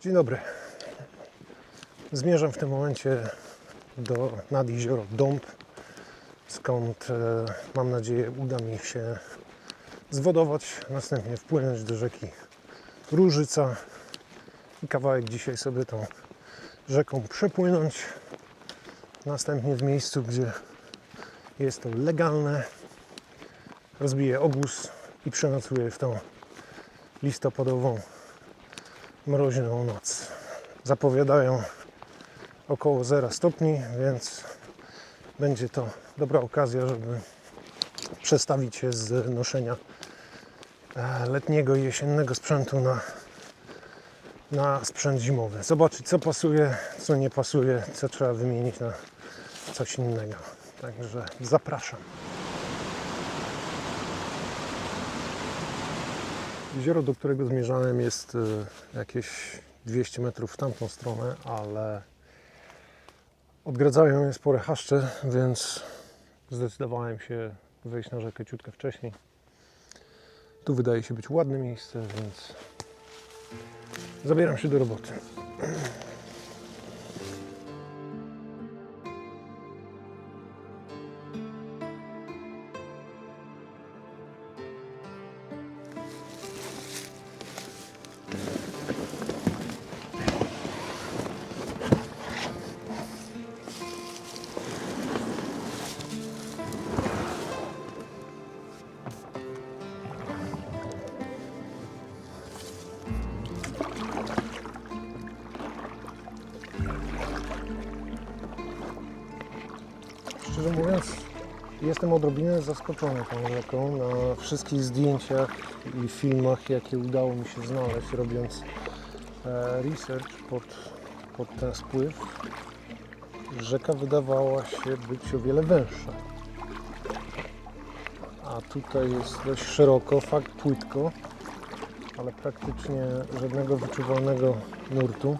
Dzień dobry. Zmierzam w tym momencie nad jezioro Dąb, skąd mam nadzieję uda mi się zwodować, następnie wpłynąć do rzeki Różyca i kawałek dzisiaj sobie tą rzeką przepłynąć. Następnie w miejscu, gdzie jest to legalne, rozbiję obóz i przenocuję w tą listopadową mroźną noc. Zapowiadają około 0 stopni, więc będzie to dobra okazja, żeby przestawić się z noszenia letniego i jesiennego sprzętu na sprzęt zimowy. Zobaczyć, co pasuje, co nie pasuje, co trzeba wymienić na coś innego. Także zapraszam. Jezioro, do którego zmierzałem, jest jakieś 200 metrów w tamtą stronę, ale odgradzają je spore chaszcze, więc zdecydowałem się wejść na rzekę ciutkę wcześniej. Tu wydaje się być ładne miejsce, więc zabieram się do roboty. Szczerze mówiąc, jestem odrobinę zaskoczony tą rzeką. Na wszystkich zdjęciach i filmach, jakie udało mi się znaleźć, robiąc research pod ten spływ, rzeka wydawała się być o wiele węższa. A tutaj jest dość szeroko, fakt płytko, ale praktycznie żadnego wyczuwalnego nurtu.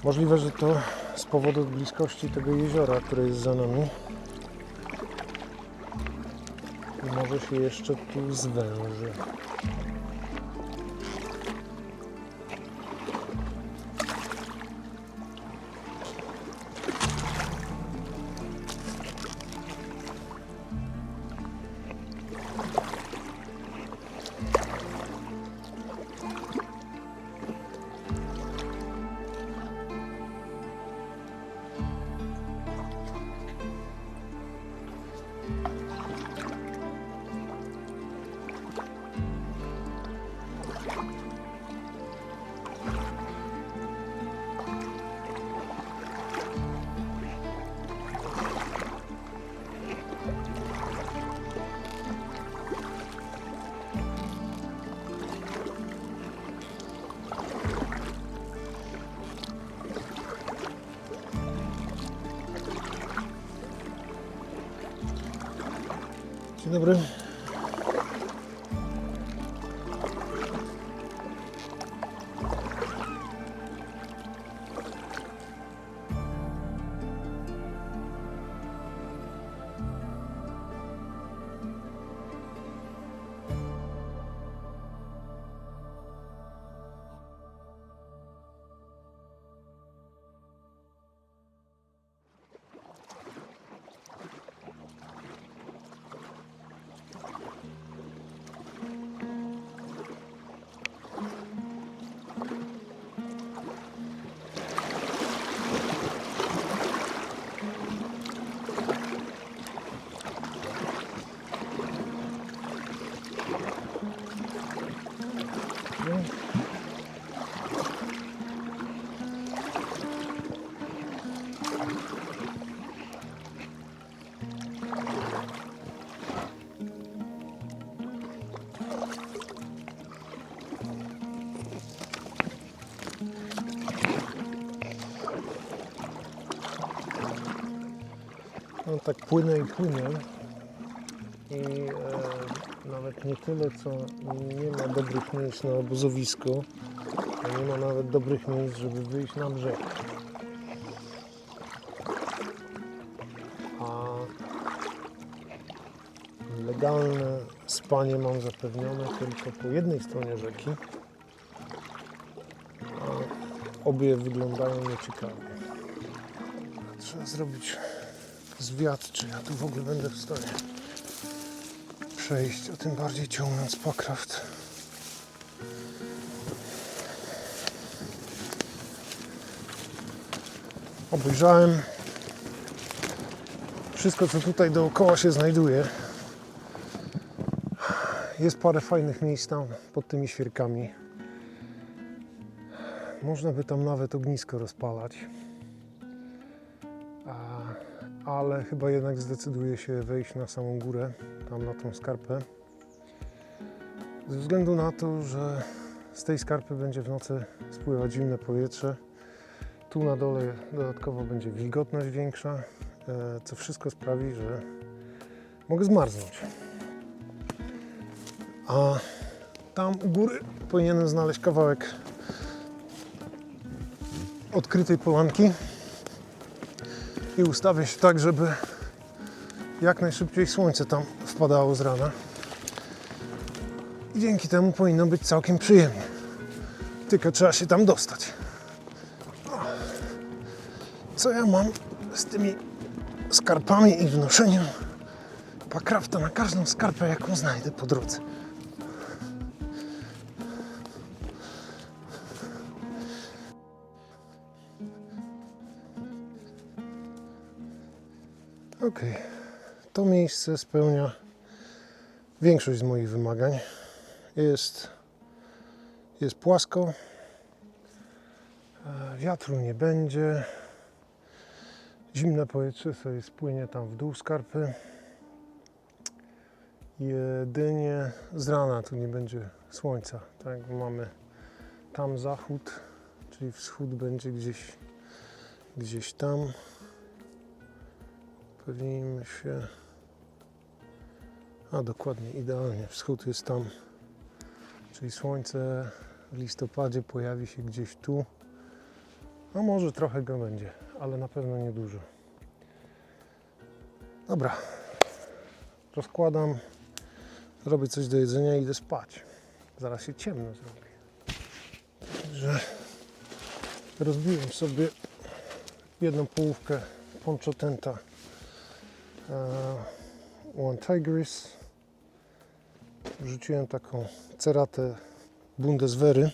Możliwe, że to z powodu bliskości tego jeziora, które jest za nami, i może się jeszcze tu zwęży. Dzień dobry. No tak płynę i płynę i nawet nie tyle, co nie ma dobrych miejsc na obozowisko, a nie ma nawet dobrych miejsc, żeby wyjść na brzeg. A legalne spanie mam zapewnione tylko po jednej stronie rzeki, obie wyglądają nieciekawie. Trzeba zrobić zwiat, czy ja tu w ogóle będę w stanie przejść, a tym bardziej ciągnąc Packraft. Obejrzałem wszystko, co tutaj dookoła się znajduje. Jest parę fajnych miejsc tam pod tymi świerkami. Można by tam nawet ognisko rozpalać. Ale chyba jednak zdecyduję się wejść na samą górę, tam na tą skarpę. Ze względu na to, że z tej skarpy będzie w nocy spływać zimne powietrze. Tu na dole dodatkowo będzie wilgotność większa, co wszystko sprawi, że mogę zmarznąć. A tam u góry powinienem znaleźć kawałek odkrytej polanki i ustawię się tak, żeby jak najszybciej słońce tam wpadało z rana. I dzięki temu powinno być całkiem przyjemnie. Tylko trzeba się tam dostać. Co ja mam z tymi skarpami i wnoszeniem Packrafta na każdą skarpę, jaką znajdę po drodze? Ok, to miejsce spełnia większość z moich wymagań. Jest płasko, wiatru nie będzie, zimne powietrze sobie spłynie tam w dół skarpy. Jedynie z rana tu nie będzie słońca, tak? Mamy tam zachód, czyli wschód będzie gdzieś tam. Upewnijmy się, a dokładnie, idealnie, wschód jest tam, czyli słońce w listopadzie pojawi się gdzieś tu, a może trochę go będzie, ale na pewno nie dużo. Dobra, rozkładam, robię coś do jedzenia i idę spać. Zaraz się ciemno zrobi. Także rozbiłem sobie jedną połówkę ponchotenta One Tigris. Wrzuciłem taką ceratę Bundeswehry.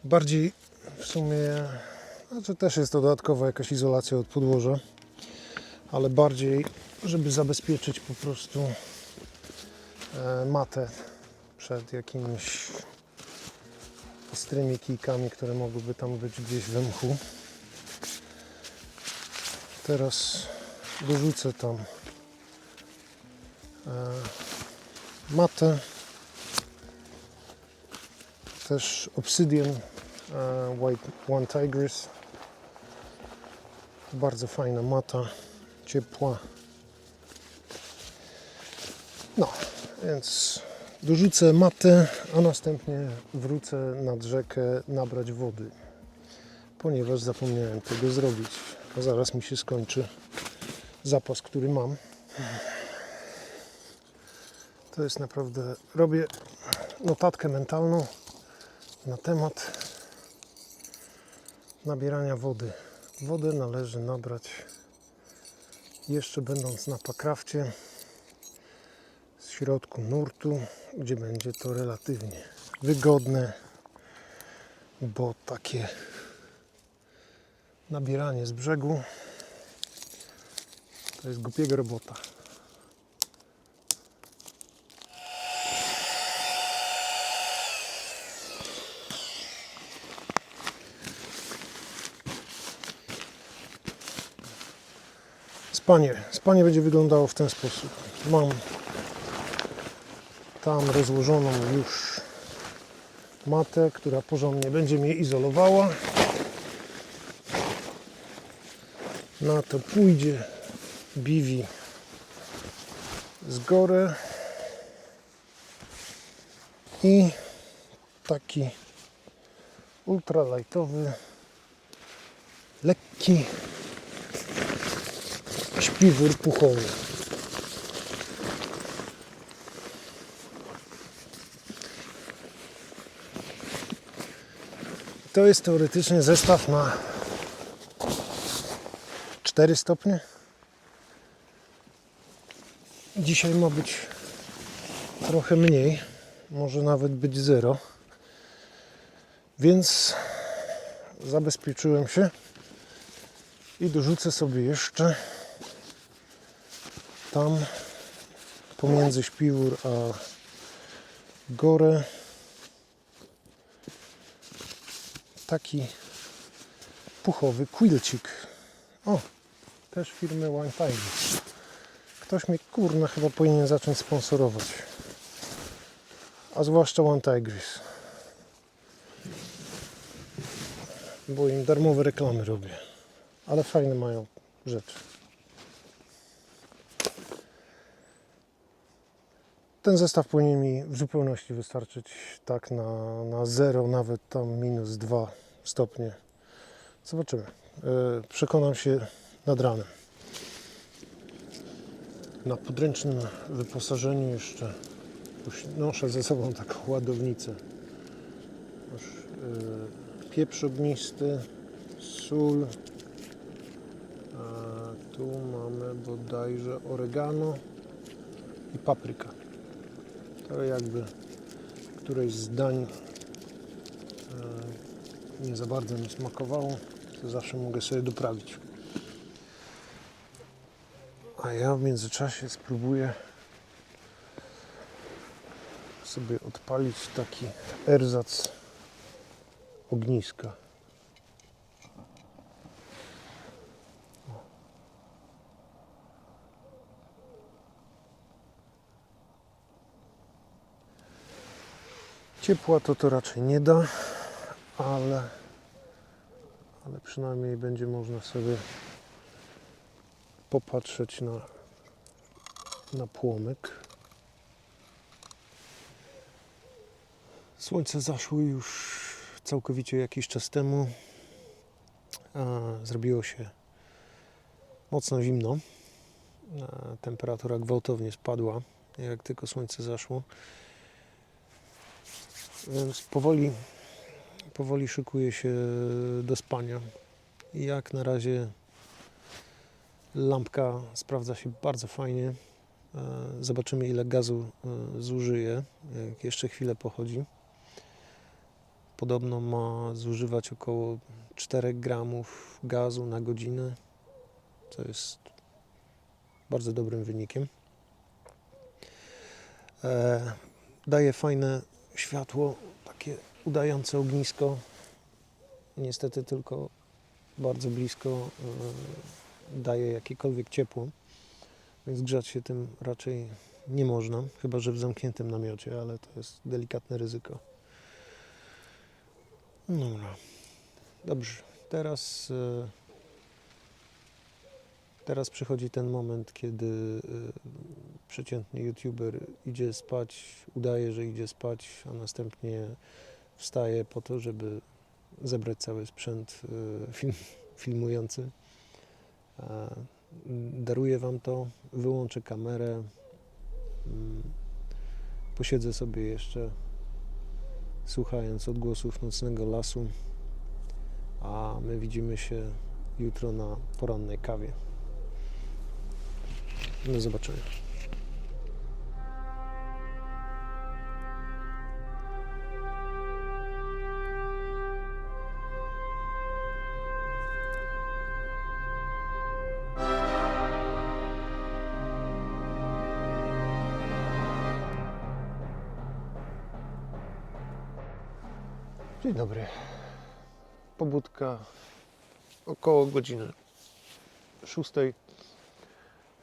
Bardziej w sumie, znaczy też jest to dodatkowa jakaś izolacja od podłoża, ale bardziej, żeby zabezpieczyć po prostu matę przed jakimiś ostrymi kijkami, które mogłyby tam być gdzieś we mchu. Teraz dorzucę tam matę, też Obsidian White One Tigris. Bardzo fajna mata, ciepła. No, więc dorzucę matę, a następnie wrócę nad rzekę nabrać wody, ponieważ zapomniałem tego zrobić, a zaraz mi się skończy zapas, który mam. To jest naprawdę, robię notatkę mentalną na temat nabierania wody. Wodę należy nabrać jeszcze będąc na Packrafcie z środku nurtu, gdzie będzie to relatywnie wygodne, bo takie nabieranie z brzegu to jest głupiego robota. Spanie będzie wyglądało w ten sposób. Mam tam rozłożoną już matę, która porządnie będzie mnie izolowała. Na to pójdzie biwi z góry i taki ultralightowy, lekki śpiwór puchowy. To jest teoretycznie zestaw na 4 stopnie. Dzisiaj ma być trochę mniej, może nawet być 0. Więc zabezpieczyłem się i dorzucę sobie jeszcze tam pomiędzy śpiwór a gorę taki puchowy quilcik. O, też firmy One Tigris. Ktoś mnie kurna chyba powinien zacząć sponsorować. A zwłaszcza One Tigris. Bo im darmowe reklamy robię. Ale fajne mają rzeczy. Ten zestaw powinien mi w zupełności wystarczyć tak na 0, nawet tam minus 2 stopnie. Zobaczymy. Przekonam się nad ranem. Na podręcznym wyposażeniu jeszcze noszę ze sobą taką ładownicę. Pieprz ognisty, sól. Tu mamy bodajże oregano i papryka. To jakby któreś z dań nie za bardzo mi smakowało, to zawsze mogę sobie doprawić. A ja w międzyczasie spróbuję sobie odpalić taki erzac ogniska. Ciepła to raczej nie da, ale przynajmniej będzie można sobie popatrzeć na płomyk. Słońce zaszło już całkowicie jakiś czas temu. Zrobiło się mocno zimno. Temperatura gwałtownie spadła, jak tylko słońce zaszło. Więc powoli szykuję się do spania. I jak na razie lampka sprawdza się bardzo fajnie. Zobaczymy, ile gazu zużyje, jak jeszcze chwilę pochodzi. Podobno ma zużywać około 4 gramów gazu na godzinę, co jest bardzo dobrym wynikiem. Daje fajne światło, takie udające ognisko. Niestety tylko bardzo blisko daje jakiekolwiek ciepło, więc grzać się tym raczej nie można, chyba że w zamkniętym namiocie, ale to jest delikatne ryzyko. Dobra. Dobrze, teraz przychodzi ten moment, kiedy przeciętny youtuber idzie spać, udaje, że idzie spać, a następnie wstaje po to, żeby zebrać cały sprzęt filmujący. Daruję Wam to, wyłączę kamerę, posiedzę sobie jeszcze, słuchając odgłosów nocnego lasu, a my widzimy się jutro na porannej kawie. Do zobaczenia. Dzień dobry. Pobudka około godziny 6.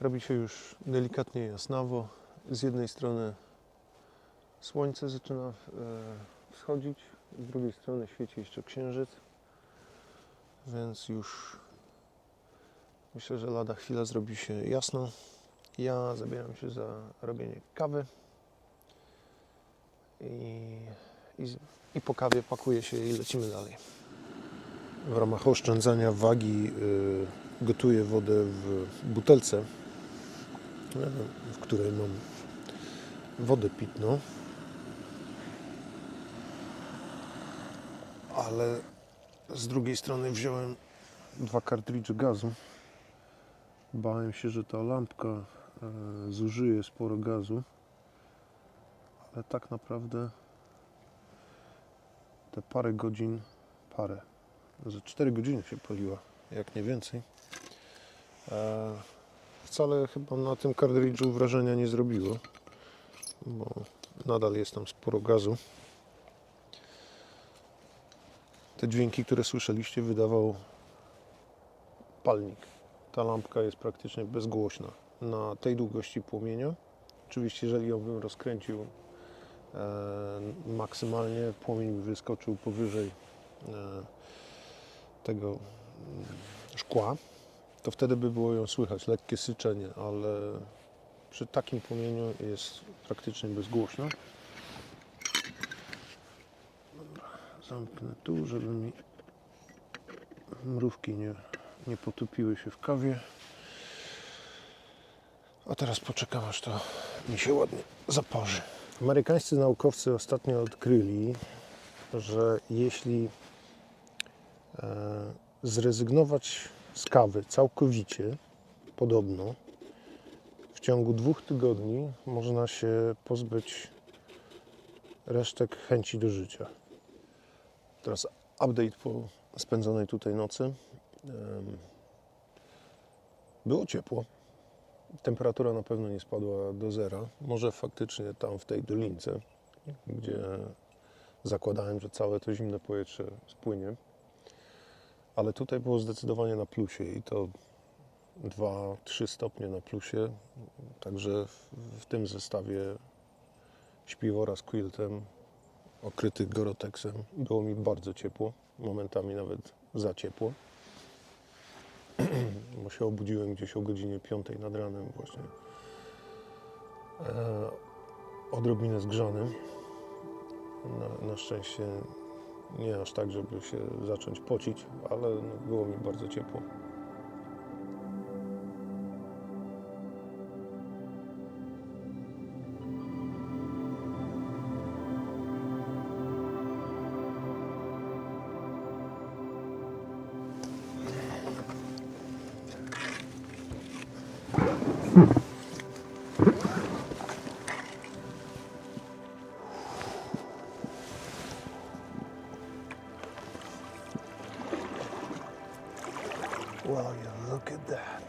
Robi się już delikatnie jasnawo. Z jednej strony słońce zaczyna wschodzić, z drugiej strony świeci jeszcze księżyc, więc już myślę, że lada chwila zrobi się jasno. Ja zabieram się za robienie kawy i po kawie pakuję się i lecimy dalej. W ramach oszczędzania wagi gotuję wodę w butelce, w której mam wodę pitną, ale Z drugiej strony wziąłem 2 kartridże gazu. Bałem się, że ta lampka zużyje sporo gazu, ale tak naprawdę te parę godzin, że 4 godziny się paliła, jak nie więcej. Wcale chyba na tym kartridżu wrażenia nie zrobiło, bo nadal jest tam sporo gazu. Te dźwięki, które słyszeliście, wydawał palnik. Ta lampka jest praktycznie bezgłośna na tej długości płomienia. Oczywiście, jeżeli ją bym rozkręcił maksymalnie, płomień by wyskoczył powyżej tego szkła, to wtedy by było ją słychać, lekkie syczenie, ale przy takim płomieniu jest praktycznie bezgłośna. Dobra, zamknę tu, żeby mi mrówki nie potopiły się w kawie. A teraz poczekam, aż to mi się ładnie zaparzy. Amerykańscy naukowcy ostatnio odkryli, że jeśli zrezygnować z kawy całkowicie, podobno w ciągu 2 tygodni można się pozbyć resztek chęci do życia. Teraz update po spędzonej tutaj nocy. Było ciepło. Temperatura na pewno nie spadła do zera. Może faktycznie tam w tej dolince, gdzie zakładałem, że całe to zimne powietrze spłynie. Ale tutaj było zdecydowanie na plusie i to 2-3 stopnie na plusie. Także w tym zestawie śpiwora z quiltem okryty Gore-Texem było mi bardzo ciepło. Momentami nawet za ciepło. Bo się obudziłem gdzieś o godzinie 5 nad ranem właśnie. Odrobinę zgrzany. Na szczęście nie aż tak, żeby się zacząć pocić, ale było mi bardzo ciepło. Well, you look at that.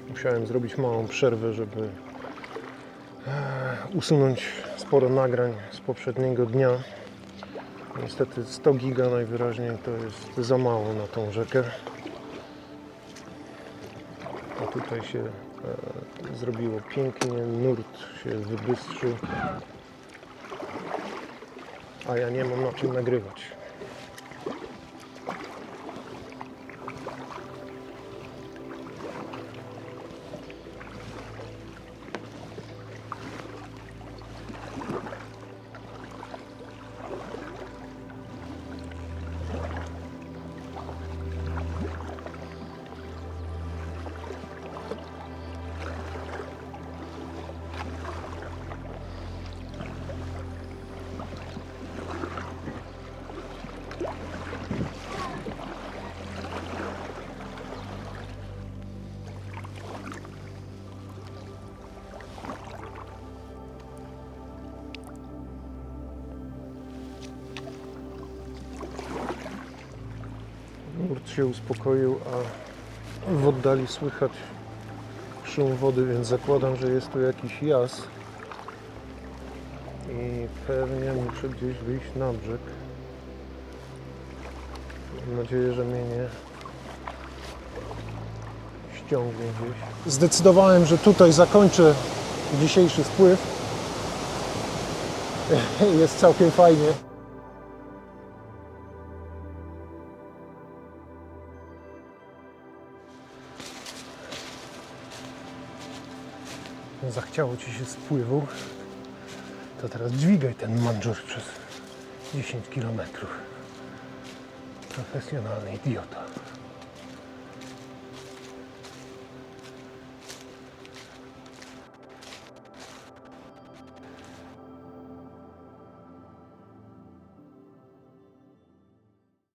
Musiałem zrobić małą przerwę, żeby usunąć sporo nagrań z poprzedniego dnia. Niestety 100 giga najwyraźniej to jest za mało na tą rzekę. A tutaj się zrobiło pięknie, nurt się wybystrzył, a ja nie mam na czym nagrywać. się uspokoił, a w oddali słychać szum wody, więc zakładam, że jest tu jakiś jaz i pewnie muszę gdzieś wyjść na brzeg. Mam nadzieję, że mnie nie ściągnie gdzieś. Zdecydowałem, że tutaj zakończę dzisiejszy wpływ. Jest całkiem fajnie. Zachciało Ci się spływu, to teraz dźwigaj ten mandżur przez 10 km. Profesjonalny idiota.